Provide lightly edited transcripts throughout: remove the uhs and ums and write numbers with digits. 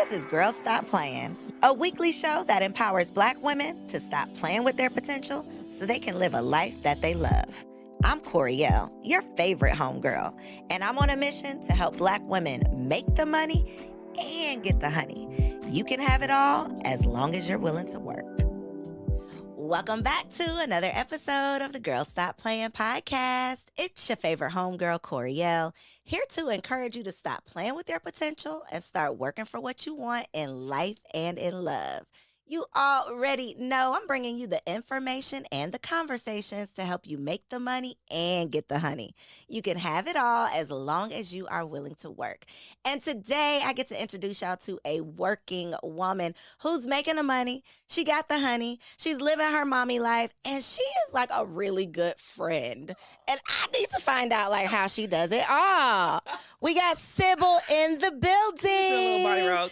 This is Girls Stop Playing, a weekly show that empowers Black women to stop playing with their potential so they can live a life that they love. I'm Coriel, your favorite homegirl, and I'm on a mission to help Black women make the money and get the honey. You can have it all as long as you're willing to work. Welcome back to another episode of the Girls Stop Playing podcast. It's your favorite homegirl, Coriel, here to encourage you to stop playing with your potential and start working for what you want in life and in love. You already know I'm bringing you the information and the conversations to help you make the money and get the honey. You can have it all as long as you are willing to work. And today I get to introduce y'all to a working woman who's making the money. She got the honey. She's living her mommy life, and she is like a really good friend. And I need to find out like how she does it all. We got Sybil in the building. Do a little body roll.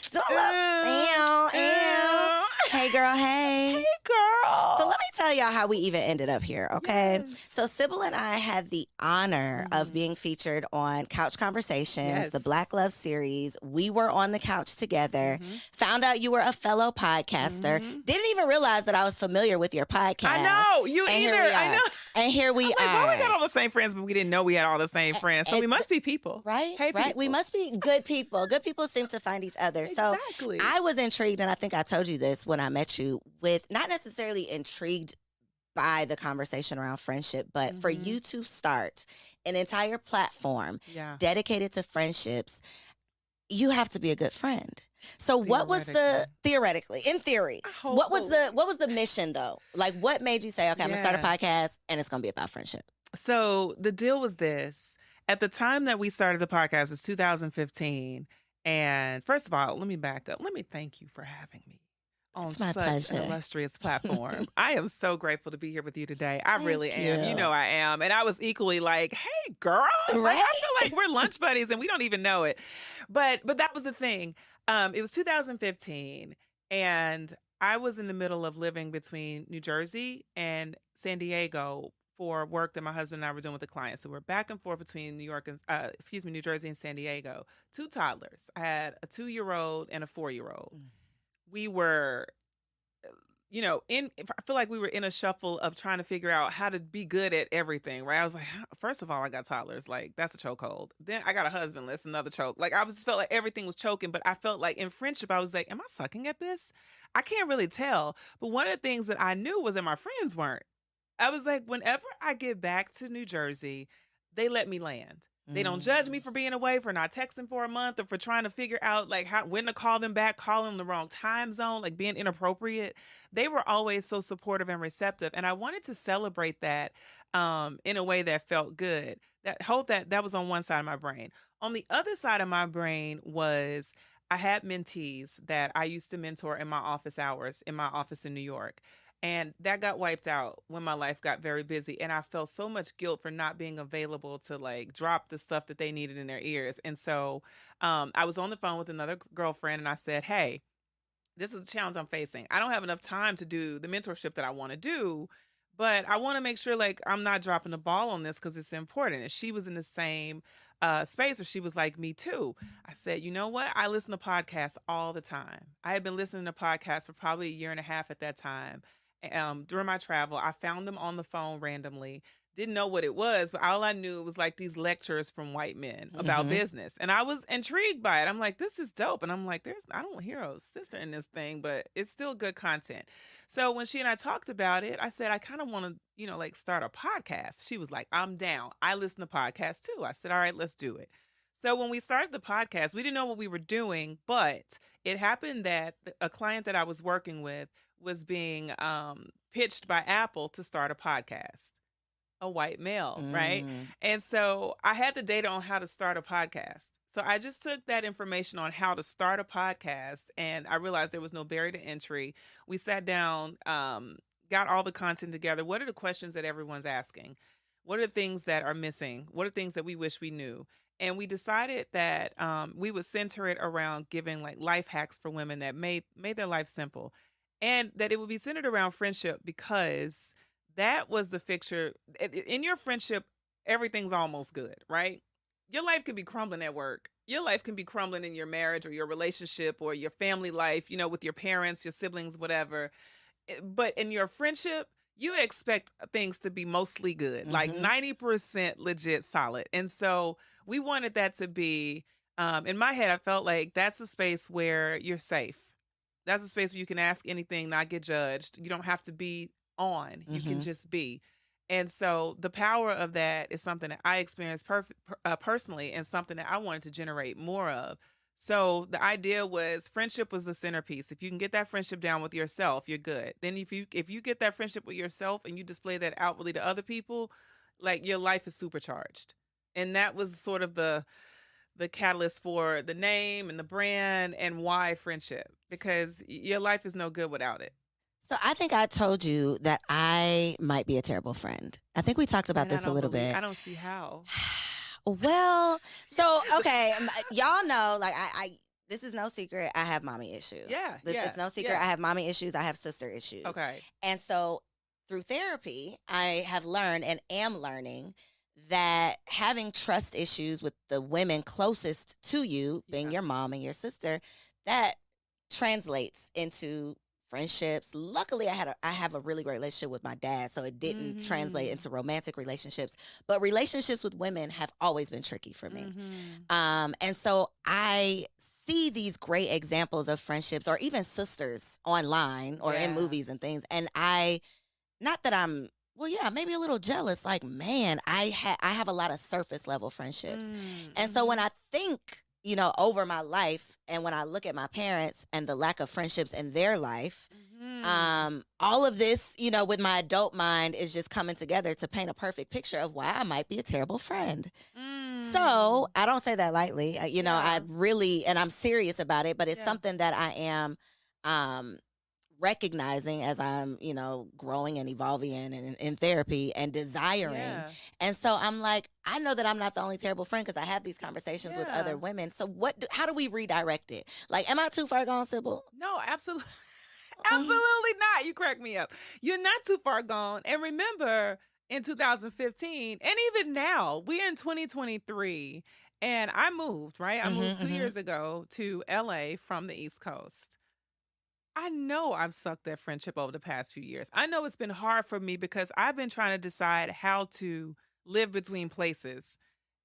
Hey, girl, hey. Hey, girl. So let me tell y'all how we even ended up here, okay? Yes. So Sybil and I had the honor of being featured on Couch Conversations, the Black Love series. We were on the couch together, found out you were a fellow podcaster, didn't even realize that I was familiar with your podcast. I know. You and either. I know. And here we I'm like, are. well, we got all the same friends, but we didn't know we had all the same friends. So we must be people. Right? Hey, right. people. We must be good people. Good people seem to find each other. Exactly. So I was intrigued, and I think I told you this when I met you, with not necessarily intrigued by the conversation around friendship, but for you to start an entire platform dedicated to friendships, you have to be a good friend. So what was theoretically, in theory, what was the mission though? Like what made you say, okay, I'm gonna start a podcast and it's gonna be about friendship? So the deal was this. At the time that we started the podcast, it was 2015. And first of all, let me back up. Let me thank you for having me on such an illustrious platform. I am so grateful to be here with you today. I really am. You know I am. And I was equally like, hey, girl. Right? Like, I feel like we're lunch buddies and we don't even know it. But that was the thing. It was 2015, and I was in the middle of living between New Jersey and San Diego for work that my husband and I were doing with the clients. So we're back and forth between New Jersey and San Diego. 2 toddlers. I had a 2-year-old and a 4-year-old. We were, I feel like we were in a shuffle of trying to figure out how to be good at everything, right? I was like, first of all, I got toddlers. Like, that's a chokehold. Then I got a husband. That's another choke. Like, felt like everything was choking, but I felt like in friendship, I was like, am I sucking at this? I can't really tell. But one of the things that I knew was that my friends weren't. I was like, whenever I get back to New Jersey, they let me land. They don't judge me for being away, for not texting for a month, or for trying to figure out like when to call them back, calling them the wrong time zone, like being inappropriate. They were always so supportive and receptive. And I wanted to celebrate that in a way that felt good. That was on one side of my brain. On the other side of my brain was I had mentees that I used to mentor in my office hours in my office in New York. And that got wiped out when my life got very busy. And I felt so much guilt for not being available to like drop the stuff that they needed in their ears. And so I was on the phone with another girlfriend and I said, hey, this is a challenge I'm facing. I don't have enough time to do the mentorship that I want to do, but I want to make sure like I'm not dropping the ball on this because it's important. And she was in the same space where she was like me too. I said, you know what? I listen to podcasts all the time. I had been listening to podcasts for probably 1.5 years at that time. During my travel, I found them on the phone randomly. Didn't know what it was, but all I knew was like these lectures from white men about business. And I was intrigued by it. I'm like, this is dope. And I'm like, I don't hear a sister in this thing, but it's still good content. So when she and I talked about it, I said, I kind of want to, like start a podcast. She was like, I'm down. I listen to podcasts too. I said, all right, let's do it. So when we started the podcast, we didn't know what we were doing, but it happened that a client that I was working with was being pitched by Apple to start a podcast, a white male, right? And so I had the data on how to start a podcast. So I just took that information on how to start a podcast, and I realized there was no barrier to entry. We sat down, got all the content together. What are the questions that everyone's asking? What are the things that are missing? What are things that we wish we knew? And we decided that we would center it around giving like life hacks for women that made their life simple. And that it would be centered around friendship because that was the fixture. In your friendship, everything's almost good, right? your life could be crumbling at work. Your life can be crumbling in your marriage or your relationship or your family life, with your parents, your siblings, whatever. But in your friendship, you expect things to be mostly good, like Mm-hmm. 90% legit solid. And so we wanted that to be, in my head, I felt like that's a space where you're safe. That's a space where you can ask anything, not get judged. You don't have to be on, you can Mm-hmm. just be. And so the power of that is something that I experienced personally and something that I wanted to generate more of. So the idea was friendship was the centerpiece. If you can get that friendship down with yourself, you're good. Then if you get that friendship with yourself and you display that outwardly to other people, like your life is supercharged. And that was sort of the catalyst for the name and the brand and why friendship, because your life is no good without it. So I think I told you that I might be a terrible friend. I think we talked about And this a little bit. I don't see how. Well, so okay, y'all know, like this is no secret. I have mommy issues. Yeah, It's no secret. yeah. I have mommy issues. I have sister issues. Okay. And so through therapy, I have learned and am learning that having trust issues with the women closest to you, being Yeah. your mom and your sister, that translates into friendships. Luckily, I have a really great relationship with my dad, so it didn't translate Mhm. into romantic relationships. But relationships with women have always been tricky for me. And so I see these great examples of friendships or even sisters online or in Yeah. movies and things, and not that I'm well, yeah, maybe a little jealous. Like, man, I have a lot of surface level friendships, and so when I think, over my life, and when I look at my parents and the lack of friendships in their life, all of this, with my adult mind is just coming together to paint a perfect picture of why I might be a terrible friend. So I don't say that lightly. I Yeah. really, and I'm serious about it, but it's Yeah. something that I am recognizing as I'm, growing and evolving in therapy and desiring. Yeah. And so I'm like, I know that I'm not the only terrible friend because I have these conversations with Yeah. other women. So how do we redirect it? Like, am I too far gone, Sybil? No, absolutely. Absolutely not. You crack me up. You're not too far gone. And remember, in 2015, and even now, we're in 2023, and I moved, right? I moved 2 years ago to LA from the East Coast. I know I've sucked that friendship over the past few years. I know it's been hard for me because I've been trying to decide how to live between places,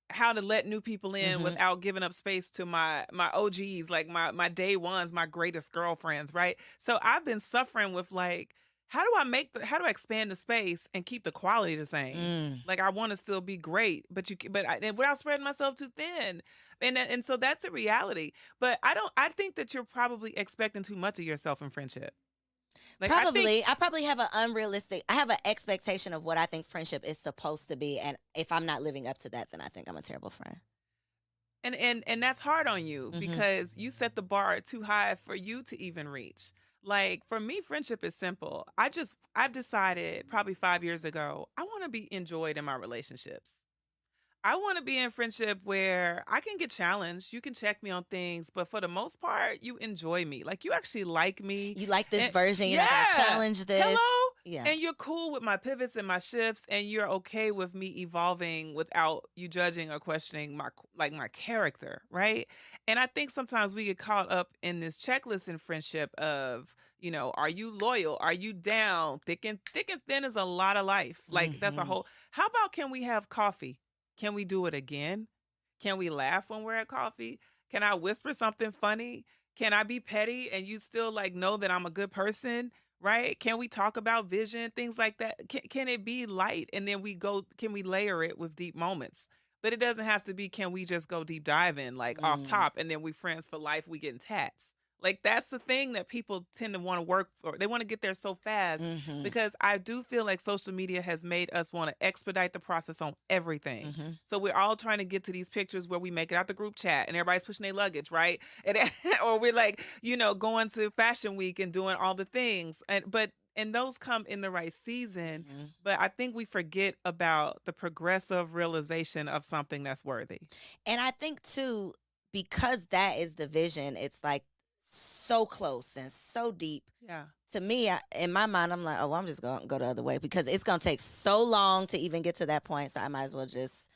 how to let new people in without giving up space to my OGs, like my day ones, my greatest girlfriends, right? So I've been suffering with like, how do I expand the space and keep the quality the same? Like I want to still be great, and without spreading myself too thin. And so that's a reality. But I think that you're probably expecting too much of yourself in friendship. Like I probably have I have an expectation of what I think friendship is supposed to be. And if I'm not living up to that, then I think I'm a terrible friend. And that's hard on you because you set the bar too high for you to even reach. Like for me, friendship is simple. I've decided probably 5 years ago, I want to be enjoyed in my relationships. I want to be in friendship where I can get challenged. You can check me on things, but for the most part, you enjoy me. Like you actually like me. You like this And version, you're not going to challenge this. Hello? Yeah. And you're cool with my pivots and my shifts, and you're okay with me evolving without you judging or questioning my character, right? And I think sometimes we get caught up in this checklist in friendship of, are you loyal? Are you down? Thick and thin is a lot of life. Like that's a whole. How about can we have coffee? Can we do it again? Can we laugh when we're at coffee? Can I whisper something funny? Can I be petty and you still like know that I'm a good person? Right? Can we talk about vision, things like that? Can it be light? And then can we layer it with deep moments? But it doesn't have to be, can we just go deep diving like off top and then we friends for life, we getting tats. Like that's the thing that people tend to want to work for. They want to get there so fast because I do feel like social media has made us want to expedite the process on everything. So we're all trying to get to these pictures where we make it out the group chat and everybody's pushing their luggage, right? And or we're like, going to fashion week and doing all the things. And those come in the right season, but I think we forget about the progressive realization of something that's worthy. And I think too, because that is the vision, it's like so close and so deep. Yeah. To me, in my mind, I'm like, oh, well, I'm just going to go the other way because it's going to take so long to even get to that point. So I might as well just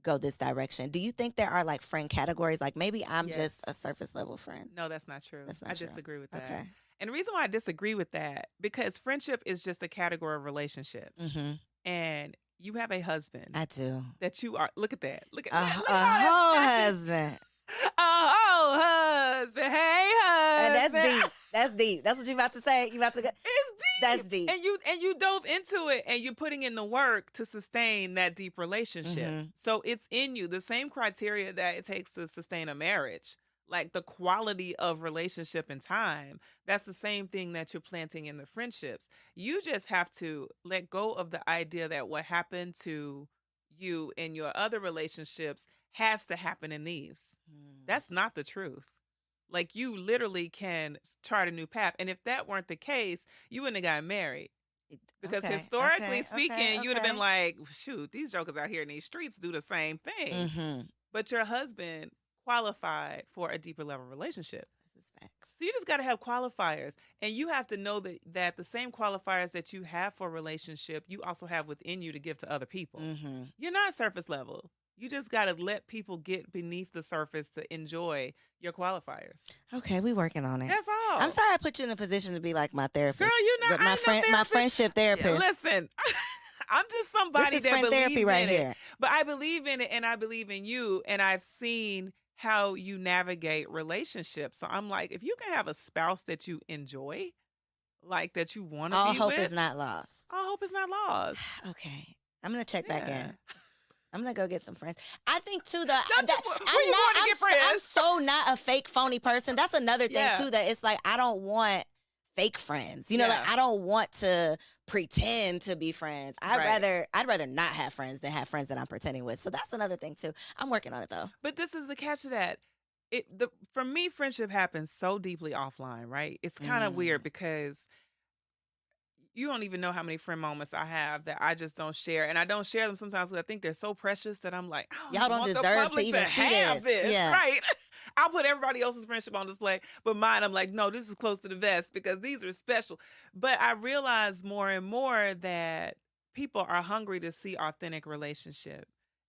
go this direction. Do you think there are like friend categories? Like maybe I'm just a Yes. surface level friend. No, that's not true. That's I not true. disagree with that. Okay. And the reason why I disagree with that, because friendship is just a category of relationships. Mm-hmm. And you have a husband I do. that you are. Look at that. Look at A, that. Look a at all whole that. husband. Oh, husband. Hey, And husband. that's deep. That's deep. That's what you about to say. You about to go. It's deep. That's deep. And you dove into it, and you're putting in the work to sustain that deep relationship. Mhm. So it's in you. The same criteria that it takes to sustain a marriage, like the quality of relationship and time, that's the same thing that you're planting in the friendships. You just have to let go of the idea that what happened to you in your other relationships has to happen in these. That's not the truth. Like you literally can chart a new path. And if that weren't the case, you wouldn't have gotten married. Because Okay, historically okay, speaking, okay, you would have been okay. like, shoot, these jokers out here in these streets do the same thing. Mm-hmm. But your husband qualified for a deeper level relationship. This is facts. So you just got to have qualifiers. And you have to know that the same qualifiers that you have for a relationship, you also have within you to give to other people. Mm-hmm. You're not surface level. You just got to let people get beneath the surface to enjoy your qualifiers. Okay, we working on it. That's all. I'm sorry I put you in a position to be like my therapist. Girl, you know, my friend, my friendship therapist. Yeah, listen, I'm just somebody this is that friend believes therapy in right it. here. But I believe in it, and I believe in you, and I've seen how you navigate relationships. So I'm like, if you can have a spouse that you enjoy, like that you want to All be hope with, is not lost. all hope is not lost. Okay, I'm gonna check back Yeah. in. I'm gonna go get some friends. I think too Where you going to get I'm friends? so not a fake phony person. That's another thing Yeah. too, that it's like I don't want fake friends. You know, like Yeah. I don't want to pretend to be friends. Right. I'd rather not have friends than have friends that I'm pretending with. So that's another thing too. I'm working on it though. But this is the catch to that. For me, friendship happens so deeply offline, right? It's kind of weird because you don't even know how many friend moments I have that I just don't share. And I don't share them sometimes because I think they're so precious that I'm like, I Y'all don't want the deserve to public even see have this. Yeah. Right. I'll put everybody else's friendship on display, but mine, I'm like, no, this is close to the vest because these are special. But I realize more and more that people are hungry to see authentic relationship.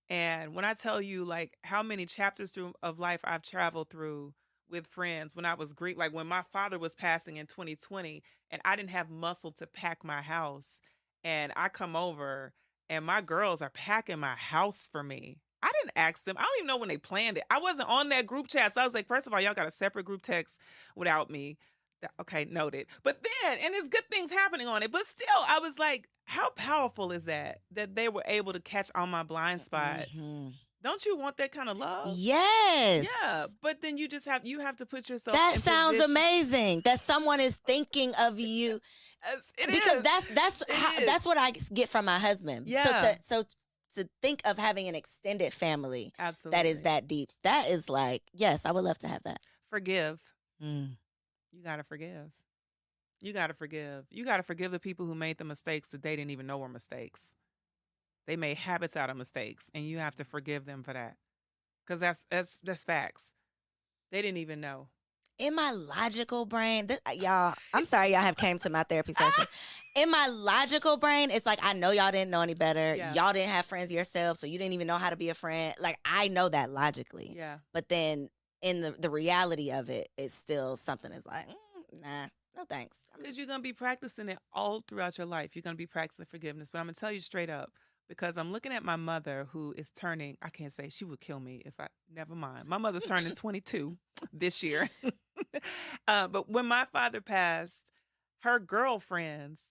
And when I tell you like how many chapters of life I've traveled through with friends when I was Greek, like when my father was passing in 2020 and I didn't have muscle to pack my house, and I come over and my girls are packing my house for me. I didn't ask them. I don't even know when they planned it. I wasn't on that group chat. So I was like, first of all, y'all got a separate group text without me. Okay, noted. But then, and there's good things happening on it. But still, I was like, how powerful is that they were able to catch all my blind spots? Mhm. Don't you want that kind of love? Yes. Yeah, but then you have to put yourself That in sounds position. amazing. That someone is thinking of you. Because that's what I get from my husband. Yeah. So to think of having an extended family Absolutely. that is that deep, that is like, yes, I would love to have that. Forgive. Mm. You got to forgive. You got to forgive. You got to forgive the people who made the mistakes that they didn't even know were mistakes. They made habits out of mistakes, and you have to forgive them for that. Because that's facts. They didn't even know. In my logical brain, y'all, I'm sorry y'all have came to my therapy session. In my logical brain, it's like, I know y'all didn't know any better. Yeah. Y'all didn't have friends yourself, so you didn't even know how to be a friend. Like, I know that logically. Yeah. But then in the reality of it, it's still something that's like, nah, no thanks. Because you're going to be practicing it all throughout your life. You're going to be practicing forgiveness. But I'm going to tell you straight up, because I'm looking at my mother who is turning, I can't say, she would kill me if never mind. My mother's turning 22 this year. But when my father passed, her girlfriends,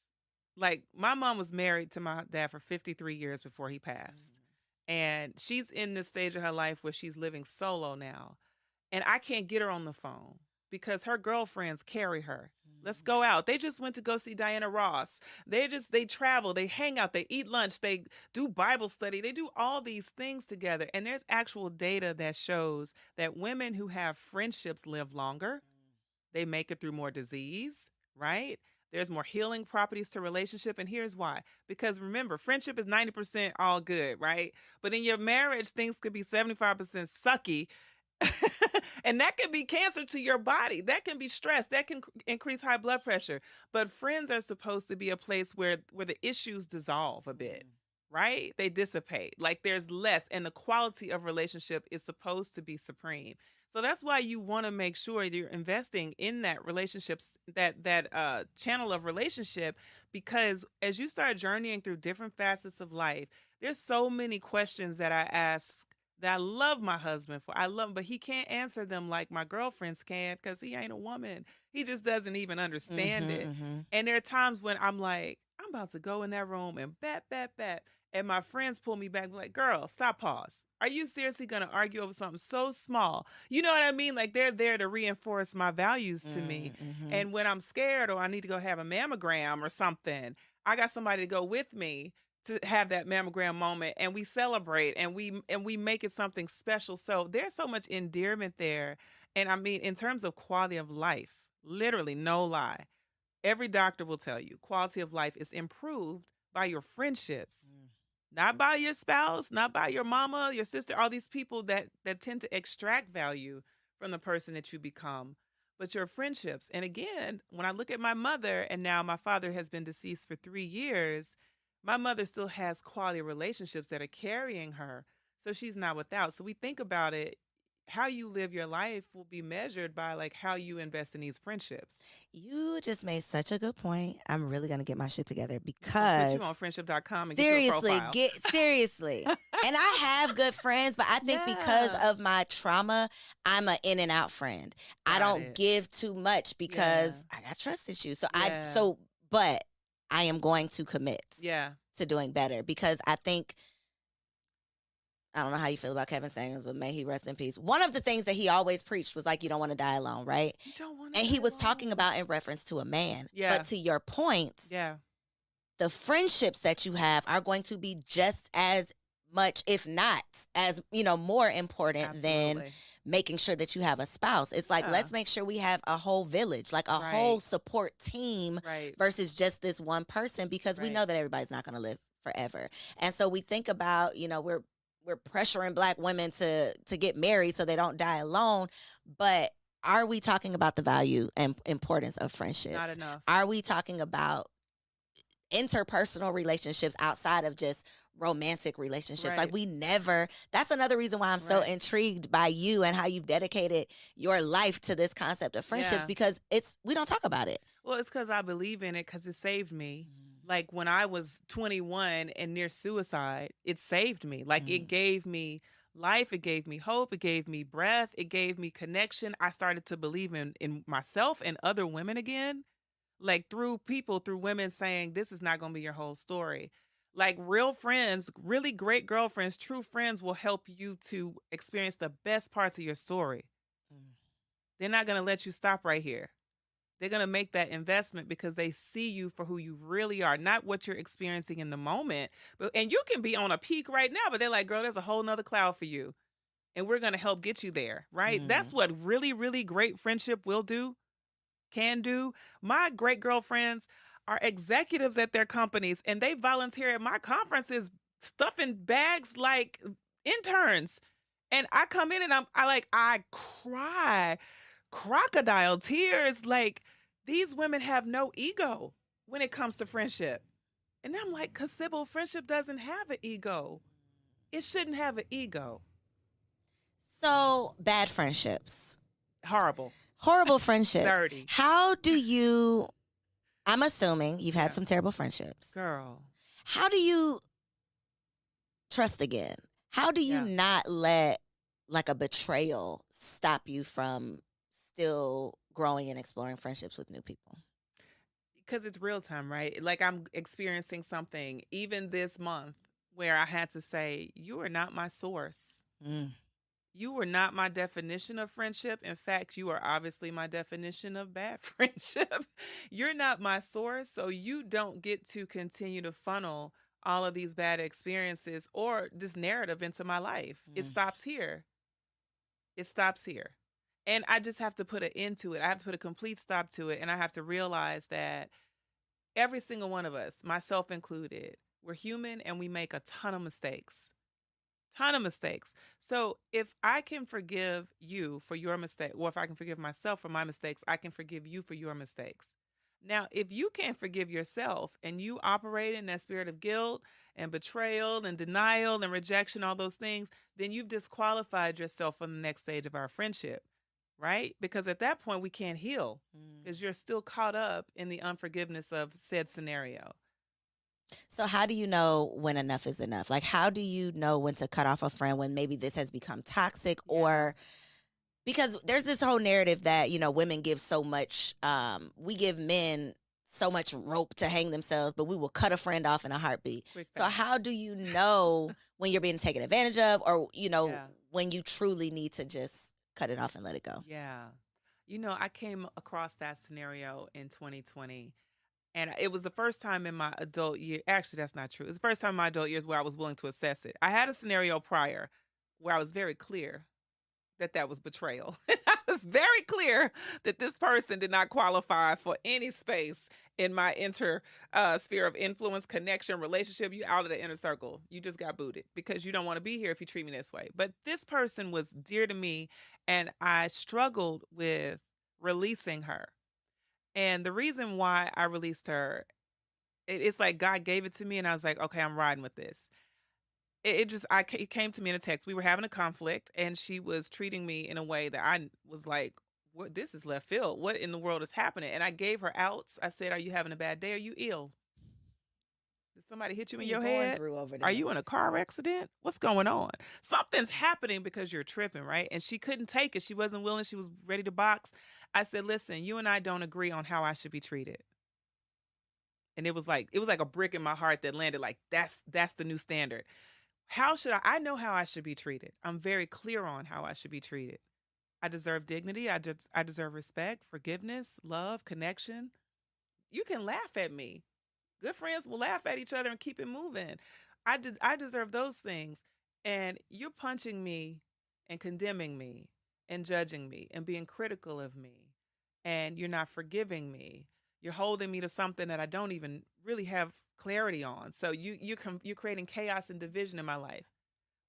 like my mom was married to my dad for 53 years before he passed. And she's in this stage of her life where she's living solo now. And I can't get her on the phone because her girlfriends carry her. Let's go out. They just went to go see Diana Ross. They travel, they hang out, they eat lunch, they do Bible study, they do all these things together. And there's actual data that shows that women who have friendships live longer. They make it through more disease, right? There's more healing properties to relationship. And here's why. Because remember, friendship is 90% all good, right? But in your marriage, things could be 75% sucky. And that can be cancer to your body. That can be stress. That can increase high blood pressure. But friends are supposed to be a place where the issues dissolve a bit. right? They dissipate. Like there's less, and the quality of relationship is supposed to be supreme. So that's why you want to make sure you're investing in that relationships, that channel of relationship, because as you start journeying through different facets of life, there's so many questions that I ask that I love my husband for. I love him, but he can't answer them like my girlfriends can because he ain't a woman. He just doesn't even understand it. Mm-hmm. And there are times when I'm like, I'm about to go in that room and bat. And my friends pull me back, like, girl, stop, pause. Are you seriously going to argue over something so small? You know what I mean? Like, they're there to reinforce my values to me. Mm-hmm. And when I'm scared or I need to go have a mammogram or something, I got somebody to go with me to have that mammogram moment, and we celebrate and we make it something special. So there's so much endearment there. And I mean, in terms of quality of life, literally, no lie, every doctor will tell you quality of life is improved by your friendships, not by your spouse, not by your mama, your sister, all these people that tend to extract value from the person that you become, but your friendships. And again, when I look at my mother, and now my father has been deceased for 3 years, my mother still has quality relationships that are carrying her. So she's not without. So we think about it, how you live your life will be measured by like how you invest in these friendships. You just made such a good point. I'm really gonna get my shit together I'm gonna put because you on friendship.com and get you a seriously, profile. seriously. And I have good friends, but I think because Yeah. of my trauma, I'm an in and out friend. I Got don't it. give too much Yeah. because I got trust issues. So Yeah. but I am going to commit Yeah. to doing better because I think I don't know how you feel about Kevin Samuels, but may he rest in peace. One of the things that he always preached was like, you don't want to die alone, right? You don't want to And he die was talking alone. about in reference to a man. Yeah. But to your point, Yeah. the friendships that you have are going to be just as much, if not as, more important than Absolutely. making sure that you have a spouse. It's like, Yeah. let's make sure we have a whole village, like a whole Right. support team Right. versus just this one person, because we Right. know that everybody's not going to live forever. And so we think about, we're pressuring Black women to get married so they don't die alone, but are we talking about the value and importance of Not friendships? enough. Are we talking about interpersonal relationships outside of just romantic relationships? Like, Right. we never, that's another reason why I'm so Right. intrigued by you and how you've dedicated your life to this concept of friendships, Yeah. because we don't talk about it. Well, it's because I believe in it because it saved me. Like when I was 21 and near suicide, it saved me. Like it gave me life, it gave me hope, it gave me breath, it gave me connection. I started to believe in myself and other women again, like through people, through women saying, this is not going to be your whole story. Like real friends, really great girlfriends, true friends will help you to experience the best parts of your story. They're not going to let you stop right here. They're going to make that investment because they see you for who you really are, not what you're experiencing in the moment. And you can be on a peak right now, but they're like, girl, there's a whole nother cloud for you. And we're going to help get you there, right? That's what really, really great friendship will do, can do. My great girlfriends are executives at their companies, and they volunteer at my conferences stuffing bags like interns. And I come in and I cry crocodile tears. Like these women have no ego when it comes to friendship. And I'm like, because Sybil, friendship doesn't have an ego. It shouldn't have an ego. So, bad friendships, Horrible. horrible friendships. Dirty. How do you, I'm assuming you've had Yeah. some terrible friendships. Girl. How do you trust again? How do you Yeah. not let like a betrayal stop you from still growing and exploring friendships with new people? Because it's real time, right? Like I'm experiencing something even this month where I had to say, you are not my source. You were not my definition of friendship. In fact, you are obviously my definition of bad friendship. You're not my source, so you don't get to continue to funnel all of these bad experiences or this narrative into my life. It stops here. It stops here. And I just have to put an end to it. I have to put a complete stop to it. And I have to realize that every single one of us, myself included, we're human and we make a ton of mistakes. Ton of mistakes. So if I can forgive you for your mistake, or if I can forgive myself for my mistakes, I can forgive you for your mistakes. Now, if you can't forgive yourself and you operate in that spirit of guilt and betrayal and denial and rejection, all those things, then you've disqualified yourself from the next stage of our friendship, right? Because at that point, we can't heal because you're still caught up in the unforgiveness of said scenario. So how do you know when enough is enough? Like, how do you know when to cut off a friend when maybe this has become toxic? Yeah. Or because there's this whole narrative that, women give so much, we give men so much rope to hang themselves, but we will cut a friend off in a heartbeat. Quick So fast. how do you know when you're being taken advantage of, or, Yeah. when you truly need to just cut it off and let it go? Yeah. I came across that scenario in 2020. And it was the first time in my adult year. Actually, that's not true. It's the first time in my adult years where I was willing to assess it. I had a scenario prior where I was very clear that that was betrayal. I was very clear that this person did not qualify for any space in my sphere of influence, connection, relationship. You out of the inner circle. You just got booted because you don't want to be here if you treat me this way. But this person was dear to me, and I struggled with releasing her. And the reason why I released her, it's like God gave it to me, and I was like, okay, I'm riding with this. It came to me in a text. We were having a conflict, and she was treating me in a way that I was like, "What? This is left field. What in the world is happening?" And I gave her outs. I said, "Are you having a bad day? Are you ill? Did somebody hit you What in are you your going head? through over Are there? you in a car accident? What's going on? Something's happening because you're tripping, right?" And she couldn't take it. She wasn't willing. She was ready to box. I said, "Listen, you and I don't agree on how I should be treated." And it was like a brick in my heart that landed like that's the new standard. How should I know how I should be treated. I'm very clear on how I should be treated. I deserve dignity. I deserve respect, forgiveness, love, connection. You can laugh at me. Good friends will laugh at each other and keep it moving. I deserve those things. And you're punching me and condemning me and judging me and being critical of me. And you're not forgiving me. You're holding me to something that I don't even really have clarity on. So you're creating chaos and division in my life.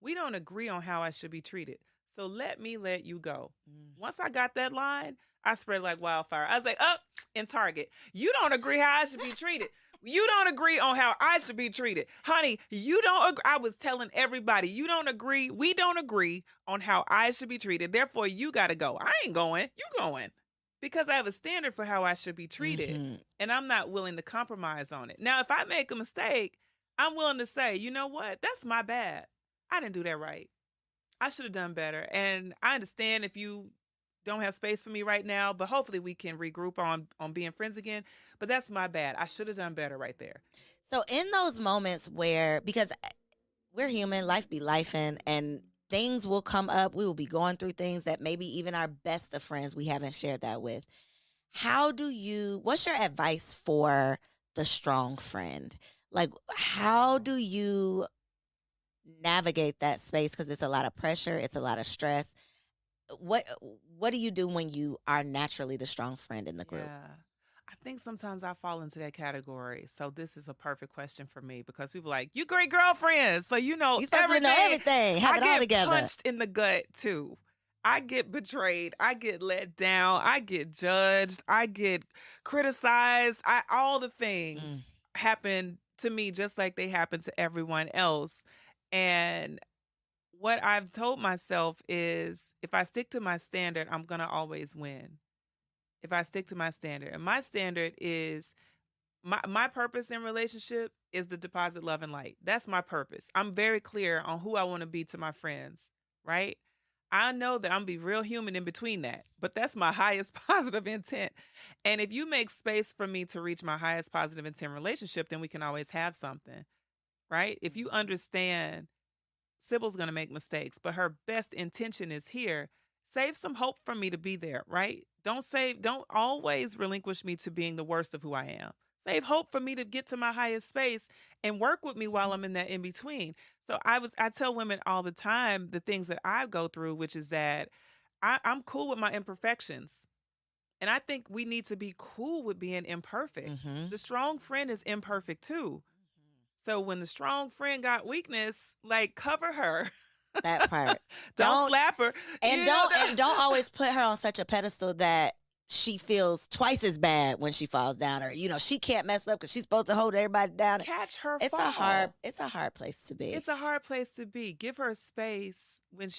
We don't agree on how I should be treated. So let me let you go. Once I got that line, I spread like wildfire. I was like, up in Target. You don't agree how I should be treated. You don't agree on how I should be treated. Honey, you don't agree. I was telling everybody, you don't agree. We don't agree on how I should be treated. Therefore, you got to go. I ain't going. You going. Because I have a standard for how I should be treated. And I'm not willing to compromise on it. Now, if I make a mistake, I'm willing to say, you know what? That's my bad. I didn't do that right. I should have done better. And I understand if you don't have space for me right now, but hopefully we can regroup on being friends again. But that's my bad. I should have done better right there. So in those moments where, because we're human, life be lifing, and things will come up. We will be going through things that maybe even our best of friends we haven't shared that with. What's your advice for the strong friend? Like, how do you navigate that space? Because it's a lot of pressure, it's a lot of stress. What do you do when you are naturally the strong friend in the group? Yeah. I think sometimes I fall into that category. So this is a perfect question for me because people are like, you great girlfriends. So you know You're supposed to know everything, have it all I get together. punched in the gut too. I get betrayed. I get let down. I get judged. I get criticized. All the things happen to me just like they happen to everyone else. And what I've told myself is if I stick to my standard, I'm going to always win. If I stick to my standard. And my standard is my purpose in relationship is to deposit love and light. That's my purpose. I'm very clear on who I want to be to my friends, right? I know that I'm be real human in between that, but that's my highest positive intent. And if you make space for me to reach my highest positive intent relationship, then we can always have something, right? If you understand Sybil's going to make mistakes, but her best intention is here. Save some hope for me to be there, right? Don't always relinquish me to being the worst of who I am. Save hope for me to get to my highest space and work with me while I'm in that in between. So I tell women all the time the things that I go through, which is that I'm cool with my imperfections. And I think we need to be cool with being imperfect. The strong friend is imperfect too. So when the strong friend got weakness, like cover her. That part. Don't slap her. And don't always put her on such a pedestal that she feels twice as bad when she falls down, or she can't mess up because she's supposed to hold everybody down. Catch her It's fall. a hard place to be. It's a hard place to be. Give her space. When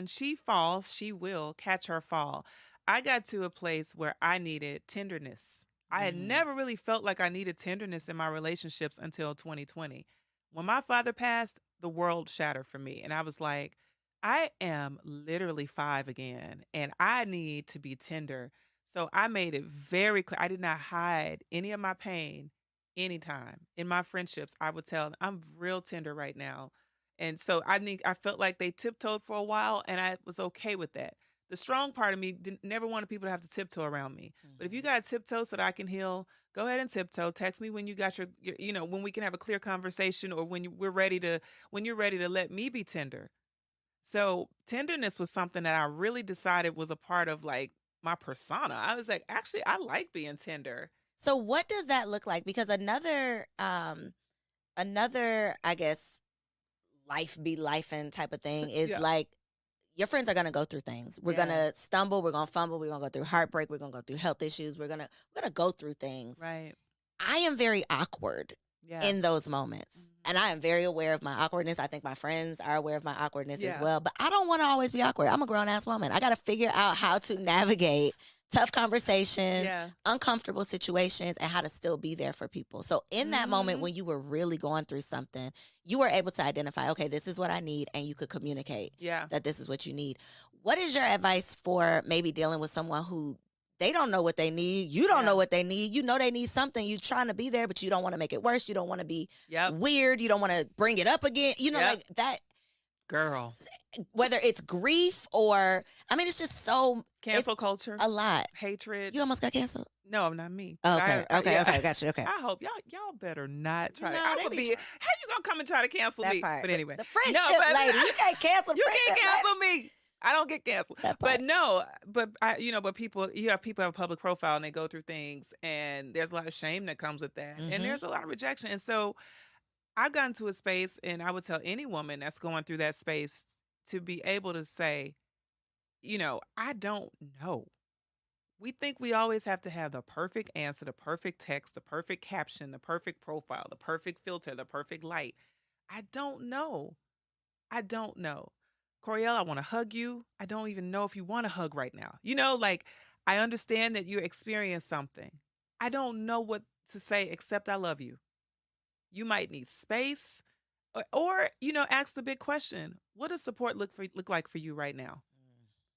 she falls, she will catch her fall. I got to a place where I needed tenderness. I had Mm. never really felt like I needed tenderness in my relationships until 2020. When my father passed, the world shattered for me, and I was like, I am literally 5 again, and I need to be tender. So I made it very clear. I did not hide any of my pain anytime. In my friendships, I would tell them, I'm real tender right now. And so I felt like they tiptoed for a while, and I was okay with that. The strong part of me never wanted people to have to tiptoe around me. But if you Mhm. got to tiptoe so that I can heal, go ahead and tiptoe. Text me when you got when we can have a clear conversation, or when you're ready to let me be tender. So tenderness was something that I really decided was a part of like my persona. I was like, actually, I like being tender. So what does that look like? Because another I guess life be life and type of thing is Yeah. like your friends are gonna go through things. We're Yeah. gonna stumble, we're gonna fumble, we're gonna go through heartbreak, we're gonna go through health issues, we're gonna go through things. Right. I am very awkward Yeah. in those moments. Mhm. And I am very aware of my awkwardness. I think my friends are aware of my awkwardness as Yeah. well. But I don't want to always be awkward. I'm a grown ass woman. I got to figure out how to navigate tough conversations, Yeah. uncomfortable situations, and how to still be there for people. So, in that moment Mhm. when you were really going through something, you were able to identify, okay, this is what I need, and you could communicate Yeah. that this is what you need. What is your advice for maybe dealing with someone who they don't know what they need? You don't Yeah. know what they need. You know they need something. You're trying to be there, but you don't want to make it worse. You don't want to be Yep. weird. You don't want to bring it up again. Yep. Like that. Girl. Whether it's grief or, I mean, it's just so, it's Cancel culture, a lot. hatred. You almost got canceled. No, not me. Oh, But okay. Okay. yeah. Okay. Got you. Okay. I hope y'all better not try to. No, I'm they gonna be be. How you gonna come and try to cancel that me? part. But anyway, The no, friendship but lady. You can't cancel you friendship can't cancel me. I don't get canceled. That part. But no, but but people, people have a public profile and they go through things, and there's a lot of shame that comes with that, and Mm-hmm. there's a lot of rejection. And so I've gotten to a space, and I would tell any woman that's going through that space to be able to say, I don't know. We think we always have to have the perfect answer, the perfect text, the perfect caption, the perfect profile, the perfect filter, the perfect light. I don't know. I don't know. Coriel, I want to hug you. I don't even know if you want to hug right now. Like I understand that you experienced something. I don't know what to say except I love you. You might need space, or ask the big question. What does support look like for you right now?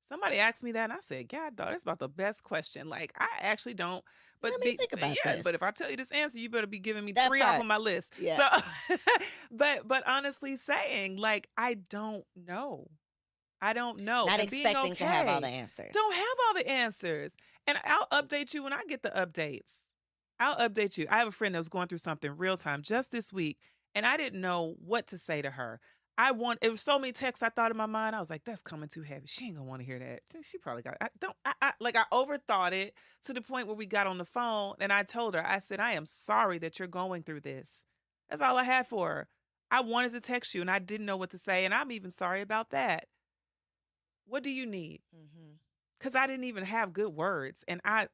Somebody asked me that, and I said, "God, dog, that's about the best question." Like, I actually don't, but Let me think about yeah, this. but if I tell you this answer, you better be giving me That 3 off part. of my list. Yeah. So, but honestly, saying like, I don't know, I don't know, Not and being expecting to have all the okay, answers. don't have all the answers, and I'll update you when I get the updates. I'll update you. I have a friend that was going through something real time just this week, and I didn't know what to say to her. It was so many texts I thought in my mind. I was like, that's coming too heavy. She ain't gonna want to hear that. She probably got, I overthought it to the point where we got on the phone and I told her, I said, I am sorry that you're going through this. That's all I had for her. I wanted to text you and I didn't know what to say. And I'm even sorry about that. What do you need? Mm-hmm. Because I didn't even have good words. And I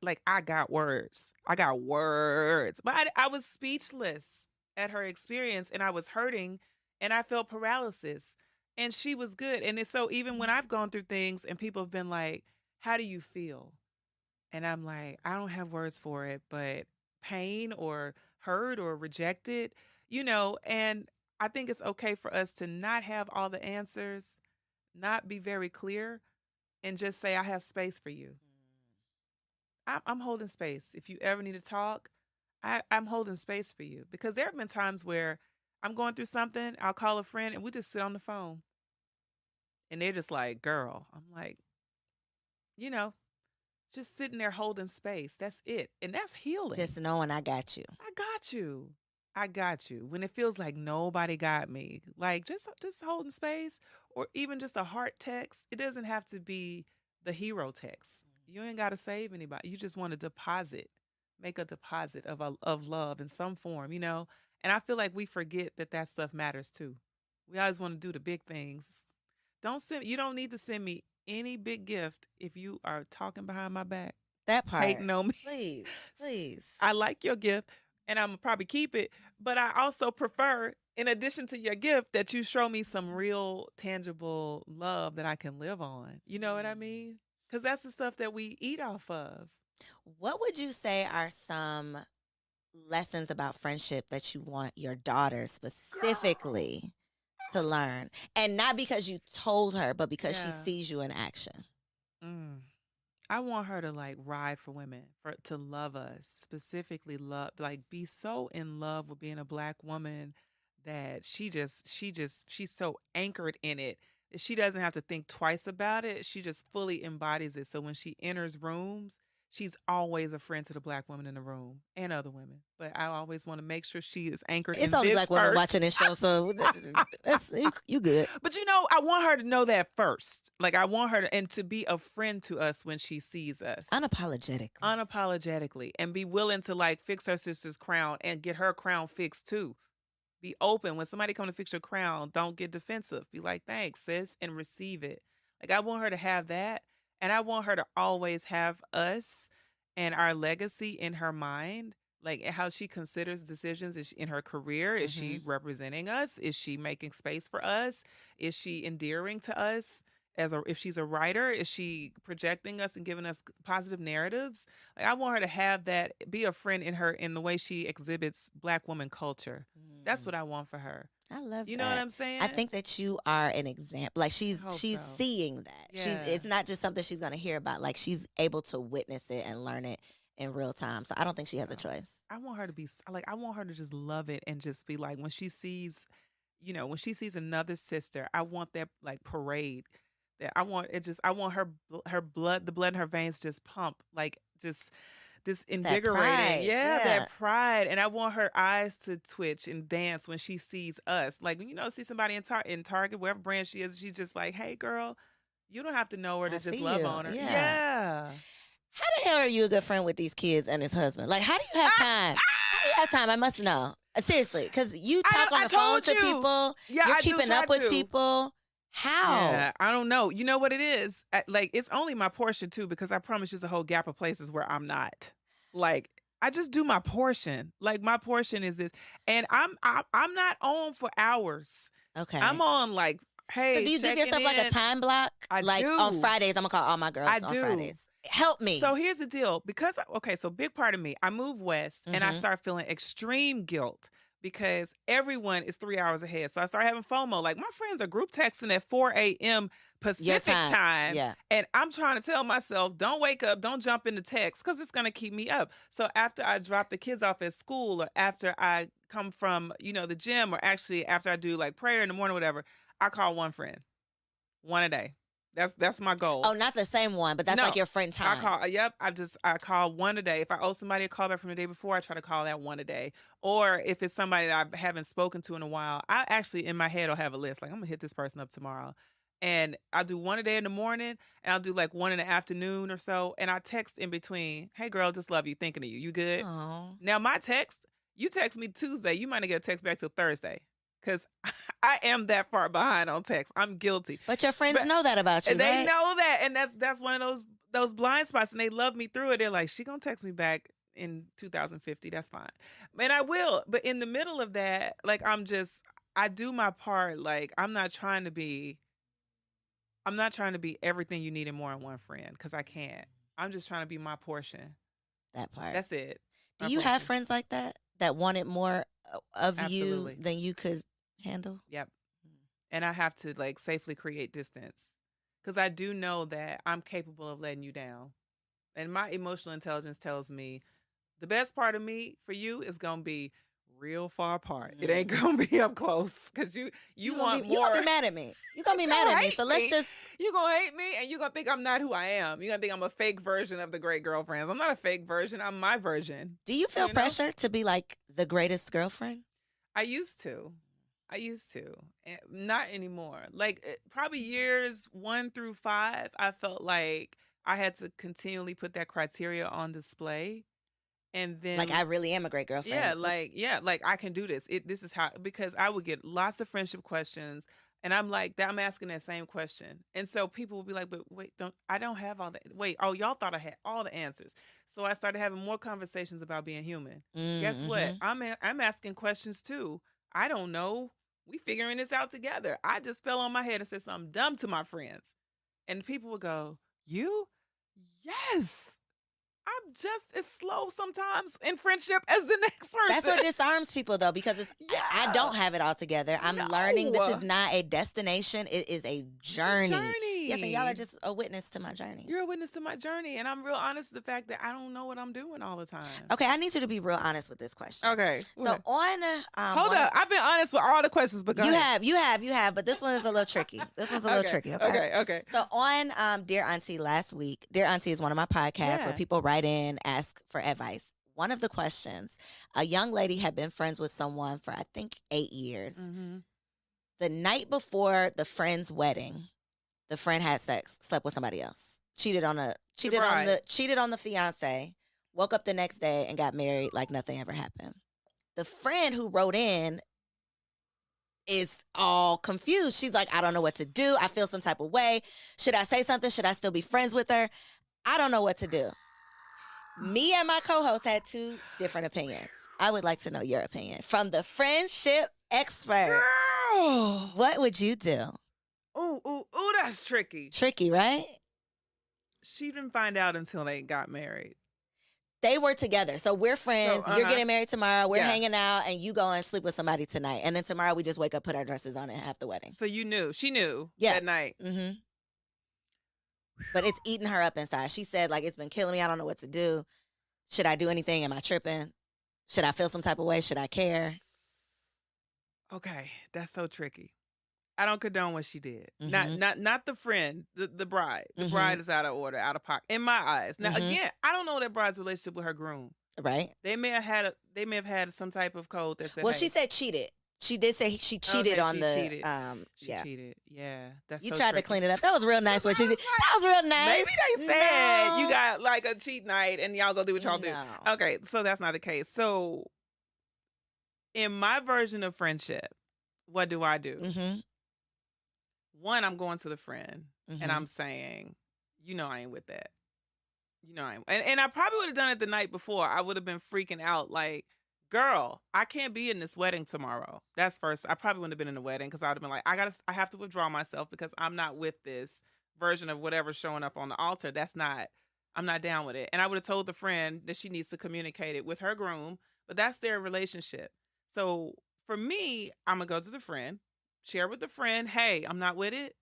got words. I got words. But I was speechless at her experience and I was hurting and I felt paralysis. And she was good. And it's so even when I've gone through things and people have been like, how do you feel? And I'm like, I don't have words for it, but pain or hurt or rejected, and I think it's okay for us to not have all the answers, not be very clear, and just say, I have space for you. I'm holding space. If you ever need to talk, I'm holding space for you. Because there have been times where I'm going through something, I'll call a friend and we just sit on the phone. And they're just like, girl. I'm like, you know, just sitting there holding space. That's it. And that's healing. Just knowing I got you. I got you. I got you. When it feels like nobody got me, like just holding space, or even just a heart text. It doesn't have to be the hero text. You ain't got to save anybody. You just want to deposit, make a deposit of love in some form. And I feel like we forget that that stuff matters too. We always want to do the big things. You don't need to send me any big gift if you are talking behind my back. That part. hating on me. Please, please. I like your gift and I'm gonna probably keep it, but I also prefer, in addition to your gift, that you show me some real tangible love that I can live on. You know what I mean? Because that's the stuff that we eat off of. What would you say are some lessons about friendship that you want your daughter Girl. specifically to learn? And not because you told her, but because she Yeah. sees you in action. Mm. I want her to like ride for women, for to love us, specifically love, like be so in love with being a black woman that she's so anchored in it that she doesn't have to think twice about it. She just fully embodies it. So when she enters rooms, she's always a friend to the black woman in the room and other women. But I always want to make sure she is anchored It's in only this black women first. watching this show, so that's you good. But you know, I want her to know that first. Like I want her to, and to be a friend to us when she sees us. Unapologetically. Unapologetically, and be willing to like fix her sister's crown and get her crown fixed too. Be open when somebody come to fix your crown. Don't get defensive. Be like, thanks, sis, and receive it. Like I want her to have that, and I want her to always have us and our legacy in her mind. Like how she considers decisions is in her career. Is Hmm. she representing us? Is she making space for us? Is she endearing to us? If she's a writer, is she projecting us and giving us positive narratives? Like I want her to have that, be a friend in her in the way she exhibits black woman culture. That's what I want for her. I love You know what that. I'm saying? I think that you are an example. Like I hope she's so. seeing that. Yeah. It's not just something she's gonna hear about. Like she's able to witness it and learn it in real time. So I don't think she has a So choice. I want her to be like, I want her to just love it and just be like, when she sees, when she sees another sister, I want that like parade. That I want it just, I want her blood, the blood in her veins just pump, like just this That invigorating, pride. yeah, Yeah. that pride. And I want her eyes to twitch and dance when she sees us. Like, see somebody in Target, wherever brand she is, she's just like, hey, girl, you don't have to know her I to just see love you. on her. Yeah. Yeah. How the hell are you a good friend with these kids and his husband? Like, how do you have time? How do you have time? I must know. Seriously, because you talk on I the phone told to you. people. Yeah, You're I do keeping try up with to. people. How? Yeah, I don't know. You know what it is? Like, it's only my portion too, because I promise you, there's a whole gap of places where I'm not. Like, I just do my portion. Like, my portion is this, and I'm not on for hours. Okay. I'm on like, So hey, do you give checking yourself like a in. time block? I Like on do. Fridays, I'm gonna call all my girls I on do. Fridays. Help me. So here's the deal. Because okay, so big part of me, I move west and I Mhm. start feeling extreme guilt because everyone is 3 hours ahead. So I start having FOMO. Like my friends are group texting at 4 a.m. Your Pacific time. time. Yeah. And I'm trying to tell myself, don't wake up, don't jump into text because it's gonna keep me up. So after I drop the kids off at school or after I come from, the gym, or actually after I do like prayer in the morning, whatever, I call one friend. One a day. That's my goal. Oh, not the same one, but that's No, like your friend I time. call. Yep, I call one a day. If I owe somebody a call back from the day before, I try to call that one a day. Or if it's somebody that I haven't spoken to in a while, I actually in my head will have a list. Like I'm gonna hit this person up tomorrow, and I'll do one a day in the morning, and I'll do like one in the afternoon or so, and I text in between. Hey, girl, just love you, thinking of you. You good? Oh. Now my text, you text me Tuesday, you might not get a text back till Thursday, because I am that far behind on text. I'm guilty. But your friends But know that about you, and they right? know that, and that's one of those blind spots, and they love me through it. They're like, she gonna text me back in 2050. That's fine, and I will. But in the middle of that, like I do my part. Like I'm not trying to be everything you need and more in one friend because I can't. I'm just trying to be my portion. That part. That's it. Do My you have portion. friends like that wanted more of Absolutely. you than you could handle? Yep. And I have to like safely create distance because I do know that I'm capable of letting you down. And my emotional intelligence tells me the best part of me for you is gonna be real far apart. It ain't gonna be up close because you want You more. gonna be mad at me. You gonna be You mad gonna at me. hate So let's me. just. You gonna hate me, and you gonna think I'm not who I am. You gonna think I'm a fake version of the great girlfriends. I'm not a fake version. I'm my version. Do you feel You know? pressure to be like the greatest girlfriend? I used to. Not anymore. Like probably years 1 through 5, I felt like I had to continually put that criteria on display. And then Like I really am a great girlfriend. yeah, like I can do this. This is how, because I would get lots of friendship questions And I'm like, I'm asking that same question. And so people will be like, but wait, I don't have all the, wait, oh, y'all thought I had all the answers. So I started having more conversations about being human. Guess what? Mm-hmm. I'm asking questions too. I don't know. We figuring this out together. I just fell on my head and said something dumb to my friends. And people would go, you? Yes. I'm just as slow sometimes in friendship as the next person. That's what disarms people, though, because I don't have it all together. I'm learning. This is not a destination. It is a journey. Yes, and y'all are just a witness to my journey. You're a witness to my journey, and I'm real honest with the fact that I don't know what I'm doing all the time. Okay, I need you to be real honest with this question. Okay. So on... hold up. I've been honest with all the questions, but go ahead. You have, but this one is a little tricky. This one's a little tricky, Okay. So on Dear Auntie last week, Dear Auntie is one of my podcasts where people write in, ask for advice. One of the questions, a young lady had been friends with someone for, I think, 8 years. Mm-hmm. The night before the friend's wedding, the friend had sex, slept with somebody else, cheated on the fiance, woke up the next day and got married like nothing ever happened. The friend who wrote in is all confused. She's like, I don't know what to do. I feel some type of way. Should I say something? Should I still be friends with her? I don't know what to do. Me and my co-host had 2 different opinions. I would like to know your opinion from the friendship expert. Girl. What would you do? Ooh, that's tricky. Tricky, right? She didn't find out until they got married. They were together. So we're friends. So, You're getting married tomorrow. We're hanging out, and you go and sleep with somebody tonight. And then tomorrow we just wake up, put our dresses on, and have the wedding. So you knew. She knew that night. Mm-hmm. But it's eating her up inside. She said, like, it's been killing me. I don't know what to do. Should I do anything? Am I tripping? Should I feel some type of way? Should I care? Okay, that's so tricky. I don't condone what she did. Mm-hmm. Not the friend, the bride. The Mm-hmm. bride is out of order, out of pocket, in my eyes. Now, again, I don't know that bride's relationship with her groom. Right. They may have had some type of code that said. Well, she said cheated. She did say she cheated on the. Cheated. She cheated. Yeah, that's. You so tried tricky. to clean it up. That was real nice. What you did. That was real nice. Maybe they said you got like a cheat night and y'all go do what y'all do. Okay, so that's not the case. So, in my version of friendship, what do I do? Mm-hmm. One, I'm going to the friend and I'm saying, I ain't with that. I ain't. And I probably would have done it the night before. I would have been freaking out like, girl, I can't be in this wedding tomorrow. That's first. I probably wouldn't have been in the wedding because I would have been like, I have to withdraw myself because I'm not with this version of whatever's showing up on the altar. I'm not down with it. And I would have told the friend that she needs to communicate it with her groom, but that's their relationship. So for me, I'm going to go to the friend, share with the friend, hey, I'm not with it.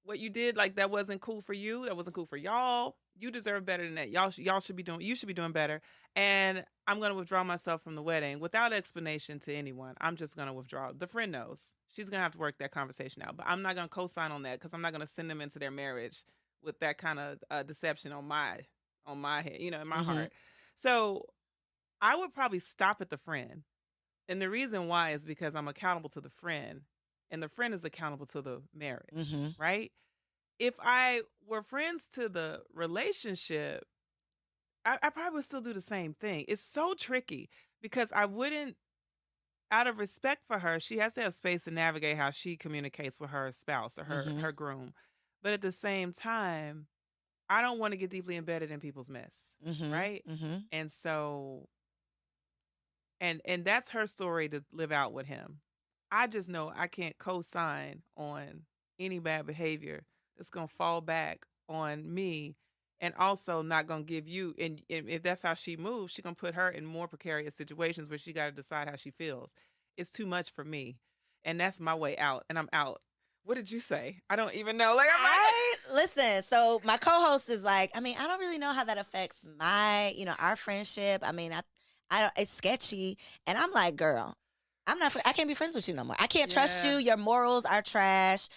What you did, like, that wasn't cool for you. That wasn't cool for y'all. You deserve better than that. You should be doing better. And I'm going to withdraw myself from the wedding without explanation to anyone. I'm just going to withdraw. The friend knows. She's going to have to work that conversation out. But I'm not going to co-sign on that because I'm not going to send them into their marriage with that kind of deception on my head, in my heart. So I would probably stop at the friend. And the reason why is because I'm accountable to the friend. And the friend is accountable to the marriage, right? If I were friends to the relationship, I probably would still do the same thing. It's so tricky because I wouldn't, out of respect for her, she has to have space to navigate how she communicates with her spouse or her groom. But at the same time, I don't want to get deeply embedded in people's mess, right? And so, and that's her story to live out with him. I just know I can't co-sign on any bad behavior that's going to fall back on me and also not going to give you, and if that's how she moves, she's going to put her in more precarious situations where she got to decide how she feels. It's too much for me. And that's my way out, and I'm out. What did you say? I don't even know. Like, listen, so my co-host is like, I don't really know how that affects my, our friendship. I it's sketchy. And I'm like, girl, I can't be friends with you no more. I can't trust you. Your morals are trash.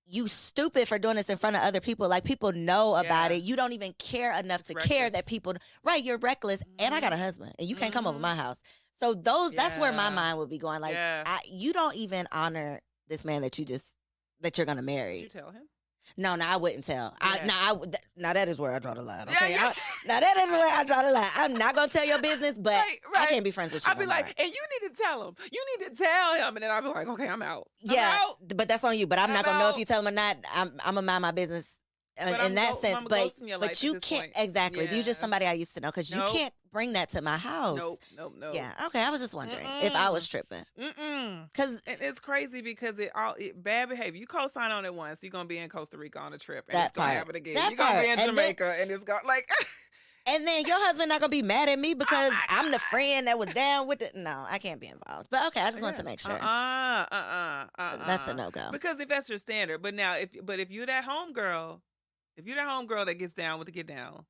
You stupid for doing this in front of other people. Like, people know about it. You don't even care enough to care that people, right, you're reckless. And I got a husband and you can't come over my house. So that's where my mind would be going. Like, you don't even honor this man that you're going to marry. Did you tell him? No, no, I wouldn't tell. Yeah. Now that is where I draw the line. Yeah, Okay, yeah. now that is where I draw the line. I'm not gonna tell your business, but Right, I right. can't be friends with you I'd be no like, more. and you need to tell him. You need to tell him, and then I'd be like, okay, I'm out. Yeah, I'm out. but that's on you. But I'm not I'm gonna know if out. you tell him or not. I'm gonna mind my business But in that sense. I'm But ghosting your life at you this can't point. exactly. You just Yeah. somebody I used to know because you Nope. can't bring that to my house. Nope. Nope. Nope. Yeah. Okay. I was just wondering if I was Mm-mm. tripping Mm-mm. because It's crazy because bad behavior. You co-sign on it once, you're gonna be in Costa Rica on a trip, and that it's gonna part. happen again. That You're gonna part. be in And then, Jamaica, and it's gonna like. and then your husband not gonna be mad at me Oh because my I'm the God. friend that was down with it. No, I can't be involved. But okay, I just want to Yeah. make sure. That's a no go. Because if that's your standard, but now if you're that homegirl, if you're that homegirl that gets down with the get down,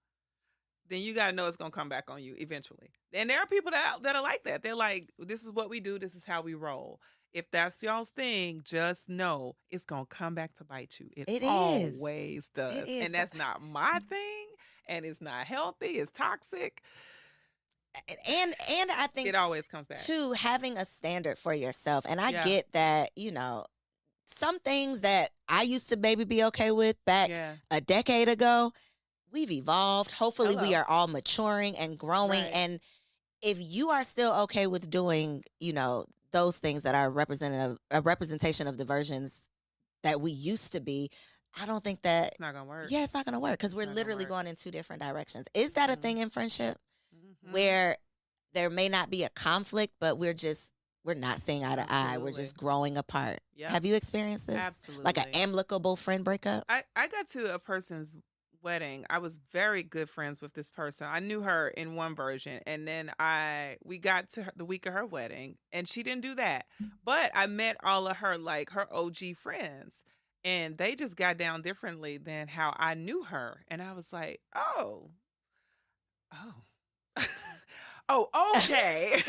then you gotta know it's gonna come back on you eventually. And there are people that are like that. They're like, this is what we do, this is how we roll. If that's y'all's thing, just know it's gonna come back to bite you. It It is. always It does. is. And that's not my thing, and it's not healthy, it's toxic. And I think It always comes back. too, having a standard for yourself. And I Yeah. get that, some things that I used to maybe be okay with back Yeah. a decade ago, we've evolved. Hopefully we Hello. are all maturing and growing. Right. And if you are still okay with doing, those things that are a representation of the versions that we used to be, I don't think that It's not gonna work. yeah, it's not gonna work because we're not gonna literally work. going in two different directions. Is that a Mhm. thing in friendship Mhm. where there may not be a conflict, but we're not seeing eye to eye. We're Absolutely. just growing apart. Yep. Have you experienced this? Like an Absolutely. amicable friend breakup? I got to a person's wedding. I was very good friends with this person. I knew her in one version, and then we got to the week of her wedding, and she didn't do that. But I met all of her her OG friends, and they just got down differently than how I knew her. And I was like, oh, oh, oh, okay.